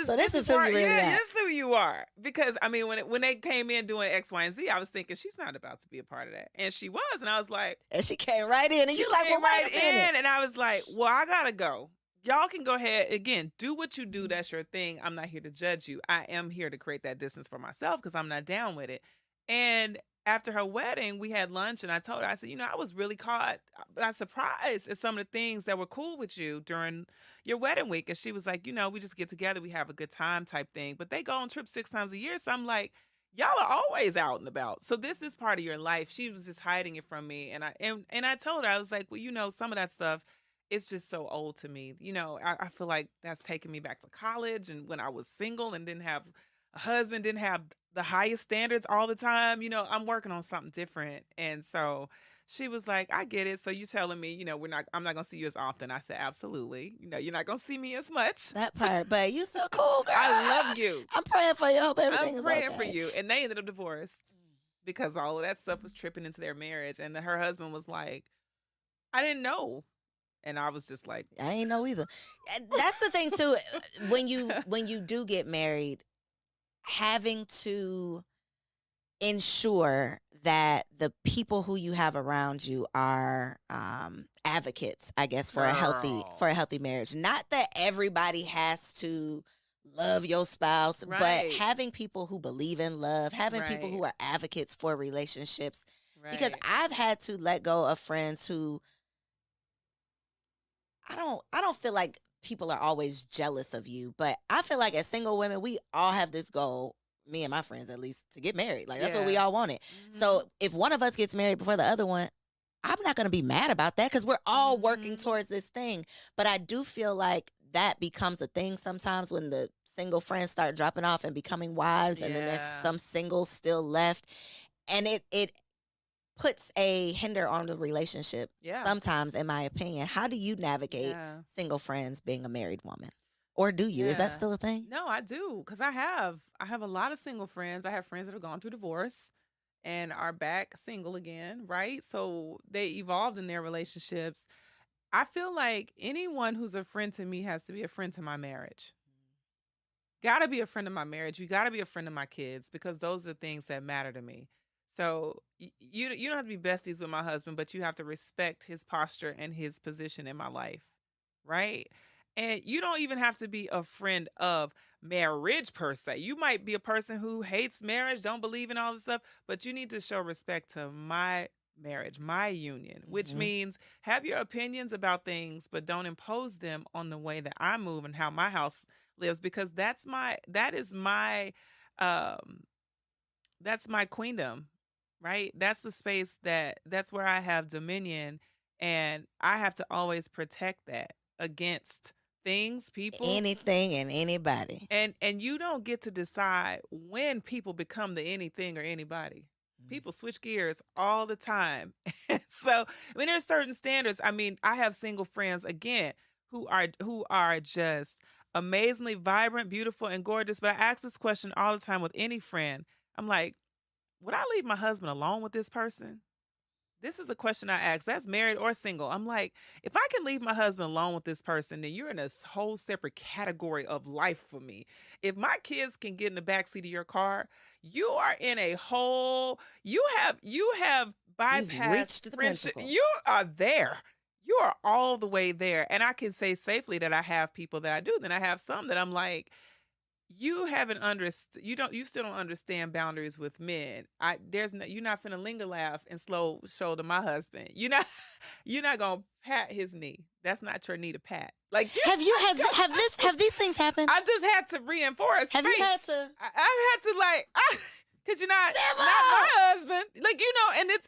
So this is who part, you really yeah, are. this is who you are. Because I mean, when they came in doing X, Y, and Z, I was thinking she's not about to be a part of that, and she was, and I was like, And she came right in, and she you like, came well, right wait a minute. in, and I was like, well, I gotta go. Y'all can go ahead again, do what you do. That's your thing. I'm not here to judge you. I am here to create that distance for myself because I'm not down with it. And after her wedding, we had lunch, and I told her, I said, I was really caught by surprise at some of the things that were cool with you during your wedding week. And she was like, we just get together, we have a good time type thing. But they go on trips 6 times a year. So I'm like, y'all are always out and about. So this is part of your life. She was just hiding it from me. And I told her, I was like, well, some of that stuff, it's just so old to me. I feel like that's taking me back to college and when I was single and didn't have a husband, didn't have the highest standards all the time. I'm working on something different. And so she was like, I get it. So you telling me, I'm not gonna see you as often. I said, absolutely. You're not gonna see me as much. That part, but you so cool, girl. I love you. I'm praying for you. I hope everything I'm is praying okay. for you. And they ended up divorced because all of that stuff was tripping into their marriage. And her husband was like, I didn't know. And I was just like, I ain't know either. And that's the thing too. When you do get married, having to ensure that the people who you have around you are advocates, I guess, for a healthy marriage. Not that everybody has to love your spouse, but Right. having people who believe in love, having people who Right. are advocates for relationships. Because right. I've had to let go of friends who I don't feel like people are always jealous of you, but I feel like as single women, we all have this goal, me and my friends at least, to get married. Like that's what we Yeah. all wanted. Mhm. So if one of us gets married before the other one, I'm not going to be mad about that because we're all working Mhm. towards this thing. But I do feel like that becomes a thing sometimes when the single friends start dropping off and becoming wives, and then there's Yeah. some singles still left, and it puts a hinder on the relationship Yeah. sometimes, in my opinion. How do you navigate Yeah. single friends being a married woman? Or do you? Is that Yeah. still a thing? No, I do, because I have a lot of single friends. I have friends that have gone through divorce and are back single again, right? So they evolved in their relationships. I feel like anyone who's a friend to me has to be a friend to my marriage. Gotta be a friend of my marriage. You gotta be a friend of my kids because those are things that matter to me. So you don't have to be besties with my husband, but you have to respect his posture and his position in my life, right? And you don't even have to be a friend of marriage per se. You might be a person who hates marriage, don't believe in all this stuff, but you need to show respect to my marriage, my union, which Mhm. means have your opinions about things, but don't impose them on the way that I move and how my house lives, because um that's my queendom, right? That's the space that's where I have dominion, and I have to always protect that against things, people, Anything and anybody. and you don't get to decide when people become the anything or anybody. Mm. People switch gears all the time. So, when there's certain standards, I mean, I have single friends again who are just amazingly vibrant, beautiful, and gorgeous. But I ask this question all the time with any friend. I'm like, would I leave my husband alone with this person? This is a question I ask. That's married or single. I'm like, if I can leave my husband alone with this person, then you're in a whole separate category of life for me. If my kids can get in the backseat of your car, you are in a whole. You have You've bypassed reached the friendship. pinnacle. You are there. You are all the way there, and I can say safely that I have people that I do. Then I have some that I'm like, you haven't you still don't understand boundaries with men. You're not finna linger laugh and slow shoulder my husband. You're not gonna pat his knee. That's not your knee to pat. Like you Have you have these things happened? I just had to reinforce Have you had space. to I've had to like cause you're not my husband. Like,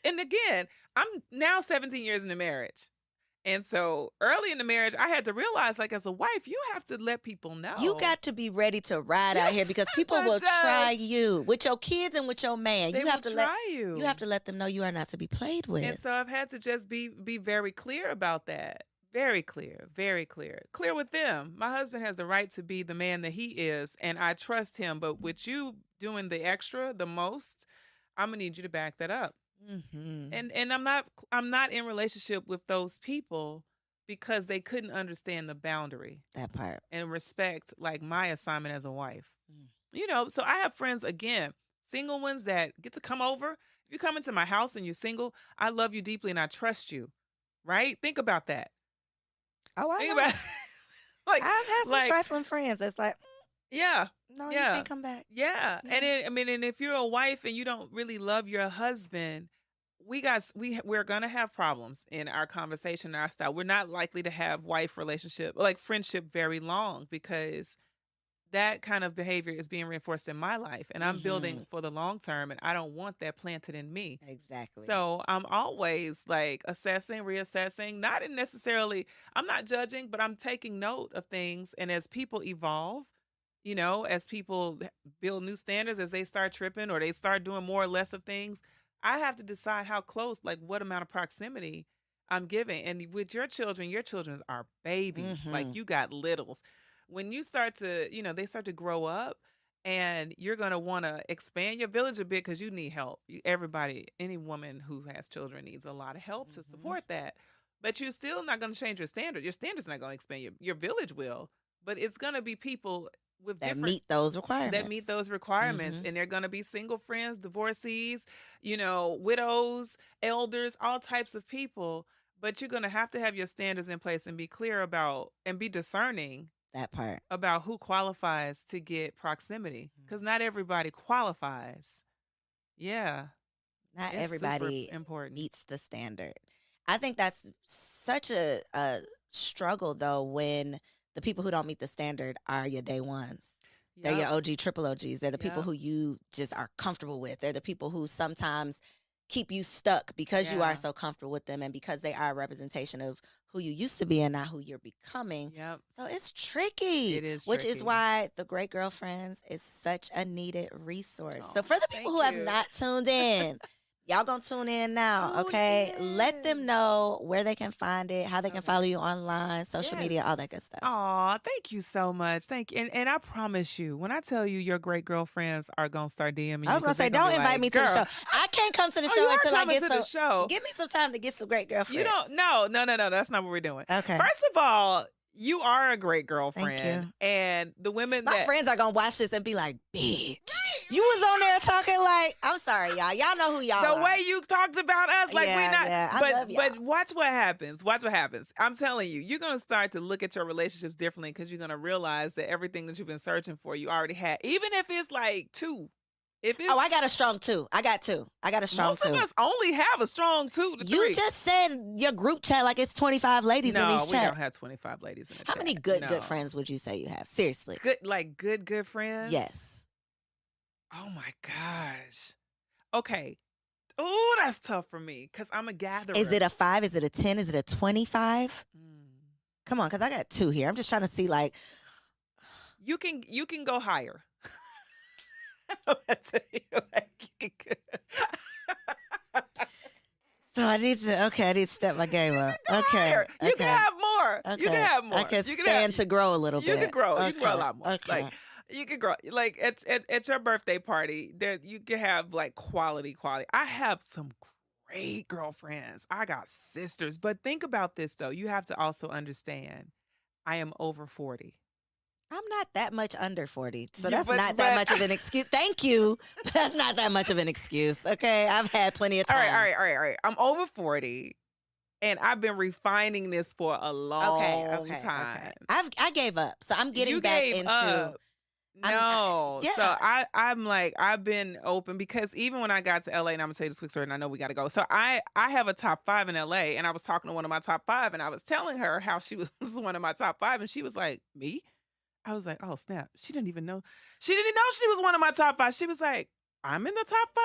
and again, I'm now 17 years in a marriage. And so early in the marriage, I had to realize, like, as a wife, you have to let people know. You got to be ready to ride You out here because people have to will try just- you with your kids and with your man. They You have will to let try you. you have to let them know you are not to be played with. And so I've had to just be very clear about that. Very clear, very clear. Clear with them. My husband has the right to be the man that he is, and I trust him. But with you doing the extra, the most, I'm gonna need you to back that up. Mm-hmm. And I'm not in relationship with those people because they couldn't understand the boundary That part. and respect like my assignment as a wife. Mm. So I have friends again, single ones that get to come over. If you come into my house and you're single, I love you deeply and I trust you. Right? Think about that. Oh, I Think know. about like I've had some like trifling friends that's like, yeah. no, you Yeah. can't come back. Yeah. Yeah. And if you're a wife and you don't really love your husband, we're gonna have problems in our conversation, our style. We're not likely to have wife relationship, like friendship, very long because that kind of behavior is being reinforced in my life, and I'm building for the long term, and I don't want that planted in me. Exactly. So I'm always like assessing, reassessing, not in necessarily, I'm not judging, but I'm taking note of things. And as people evolve, as people build new standards, as they start tripping or they start doing more or less of things, I have to decide how close, like what amount of proximity I'm giving. And with your children are babies. Like you got littles. When you start to, they start to grow up and you're going to want to expand your village a bit because you need help. Everybody, any woman who has children needs a lot of help to support that. But you're still not going to change your standard. Your standard's not going to expand. Your village will, but it's going to be people with that different meet those requirements. that meet those requirements. And they're going to be single friends, divorcees, widows, elders, all types of people. But you're going to have your standards in place and be clear about and be discerning That part. about who qualifies to get proximity because not everybody qualifies. Yeah. Not It's super everybody important. meets the standard. I think that's such a struggle though when the people who don't meet the standard are your day ones. They're your Yep. OG, triple OGs. They're the people Yep. who you just are comfortable with. They're the people who sometimes keep you stuck because you Yeah. are so comfortable with them and because they are a representation of who you used to be and not who you're becoming. Yep. So it's tricky. It is Which is tricky. why the Great Girlfriends is such a needed resource. So Oh, for the people thank who have you. not tuned in, y'all gonna tune in now, Tune okay? Let them in. know where they can find it, how they can Okay. follow you online, social media, all Yes. that good stuff. Aw, thank you so much. Thank you. And I promise you, when I tell you your great girlfriends are gonna start DMing I you, was gonna 'cause they're say, gonna don't be invite like, me to the "Girl, show. I can't come to the oh, show you are until I coming get to the show. Give me some time to get some great girlfriends. You don't no, that's not what we're doing. Okay. First of all, you are a great Thank girlfriend. you. And the women My that friends are gonna watch this and be like, bitch. You was on there talking like, I'm sorry, y'all. Y'all know who y'all are. The way you talked about us, like we not. Yeah, I but love y'all. but watch what happens. Watch what happens. I'm telling you, you're gonna start to look at your relationships differently because you're gonna realize that everything that you've been searching for, you already had. Even if it's like 2. If it's, I got a strong 2. I got 2. I got a strong 2. most of us only have a strong 2 to 3. You just said your group chat like it's 25 ladies in these chats. No, we don't have 25 ladies in the chat. How many good friends would you say you have? Seriously. Good friends? Yes. Oh my gosh. Okay. Oh, that's tough for me because I'm a gatherer. Is it a 5? Is it a 10? Is it a 25? Come on, because I got 2 here. I'm just trying to see like. You can go higher. I'm gonna tell you, like, you can So I need to step my game up. Okay. You can have more. Okay. You can have more. I can stand to grow a little bit. You can grow. Okay. You can grow a lot more. Okay. Like you can grow. Like at your birthday party, there you can have like quality. I have some great girlfriends. I got sisters. But think about this though. You have to also understand I am over 40. I'm not that much under 40, so Yeah, that's but- not that but- much of an excuse. Thank you. But that's not that much of an excuse, okay? I've had plenty of All time. right. I'm over 40, and I've been refining this for a long time. I gave up, so I'm getting You back gave into. up. No. yeah. So I'm like, I've been open because even when I got to LA, and I'm gonna say this quick story, and I know we gotta go. So I have a top 5 in LA, and I was talking to one of my top 5, and I was telling her how she was one of my top 5, and she was like, me? I was like, oh snap. She didn't even know. She didn't know she was one of my top 5. She was like, I'm in the top 5?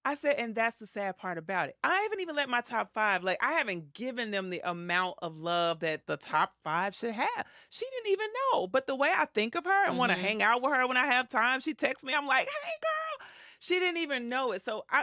I said, and that's the sad part about it. I haven't even let my top 5, like I haven't given them the amount of love that the top 5 should have. She didn't even know. But the way I think of her and want to hang out with her when I have time, she texts me, I'm like, hey girl. She didn't even know it. So I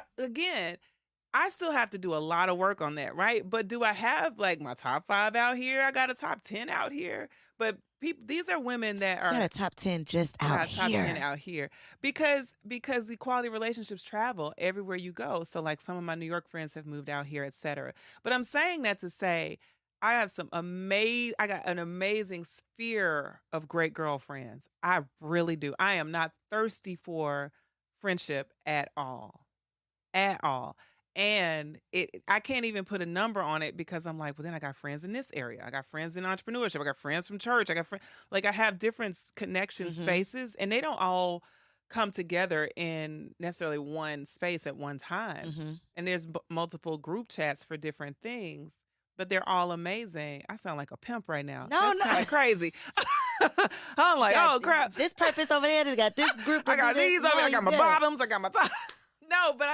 still have to do a lot of work on that, right? But do I have like my top 5 out here? I got a top 10 out here. But these are women that are. You got a top 10 just out top here. 10 out here because the quality relationships travel everywhere you go. So like some of my New York friends have moved out here, etc. But I'm saying that to say I have I got an amazing sphere of great girlfriends. I really do. I am not thirsty for friendship at all. At all. And I can't even put a number on it because I'm like, well, then I got friends in this area. I got friends in entrepreneurship. I got friends from church. I got friends, like I have different connection spaces, and they don't all come together in necessarily one space at one time. And there's multiple group chats for different things, but they're all amazing. I sound like a pimp right now. No, That's kinda crazy. I'm like, oh crap. This purpose over there, they got this group. I got these over. I got my bottoms. I got my top. No, but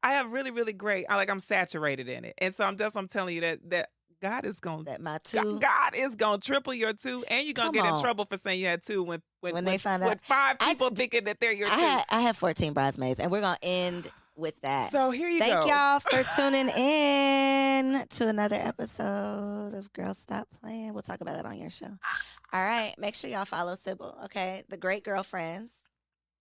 I have really, really great. I'm saturated in it. And so I'm telling you that God is going that my 2. God is going to triple your 2, and you're going to get in trouble for saying you had 2 when they find out. With 5 people thinking that they're your 2. I have 14 bridesmaids, and we're going to end with that. So here you go. Thank y'all for tuning in to another episode of Girls Stop Playing. We'll talk about that on your show. All right. Make sure y'all follow Sybil, okay? The Great Girlfriends.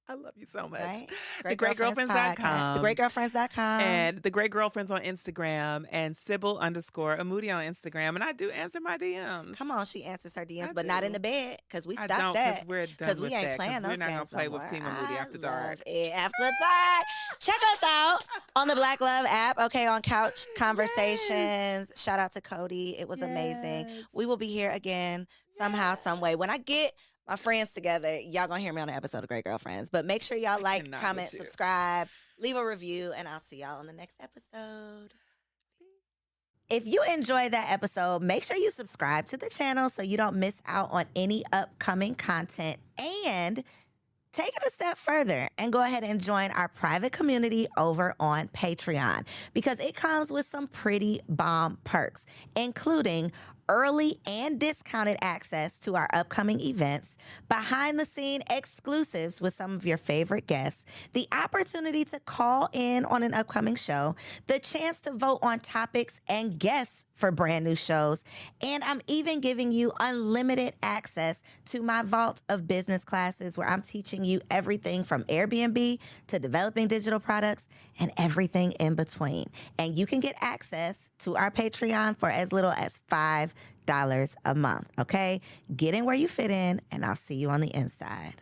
I love you so much. Right? TheGreatGirlfriends.com. TheGreatGirlfriends.com. And The Great Girlfriends on Instagram, and Sybil_Amudi on Instagram. And I do answer my DMs. Come on, she answers her DMs, I but not do. in the bed because we I stopped don't, that. we're done Because we with ain't that, playing 'cause those we're not games gonna play no with more. Team Amudi after dark. Love it. After dark. Check us out on the Black Love app, okay, on Couch Conversations. Shout out to Cody. It was amazing. Yes. We will be here again somehow, some way. When I get my friends together, y'all gonna hear me on an episode of Great Girlfriends. But make sure y'all like, cannot comment, with you. subscribe, leave a review, and I'll see y'all on the next episode. If you enjoyed that episode, make sure you subscribe to the channel so you don't miss out on any upcoming content. And take it a step further and go ahead and join our private community over on Patreon because it comes with some pretty bomb perks, including early and discounted access to our upcoming events, behind-the-scene exclusives with some of your favorite guests, the opportunity to call in on an upcoming show, the chance to vote on topics and guests for brand new shows, and I'm even giving you unlimited access to my vault of business classes where I'm teaching you everything from Airbnb to developing digital products and everything in between. And you can get access to our Patreon for as little as $5 a month, okay? Get in where you fit in, and I'll see you on the inside.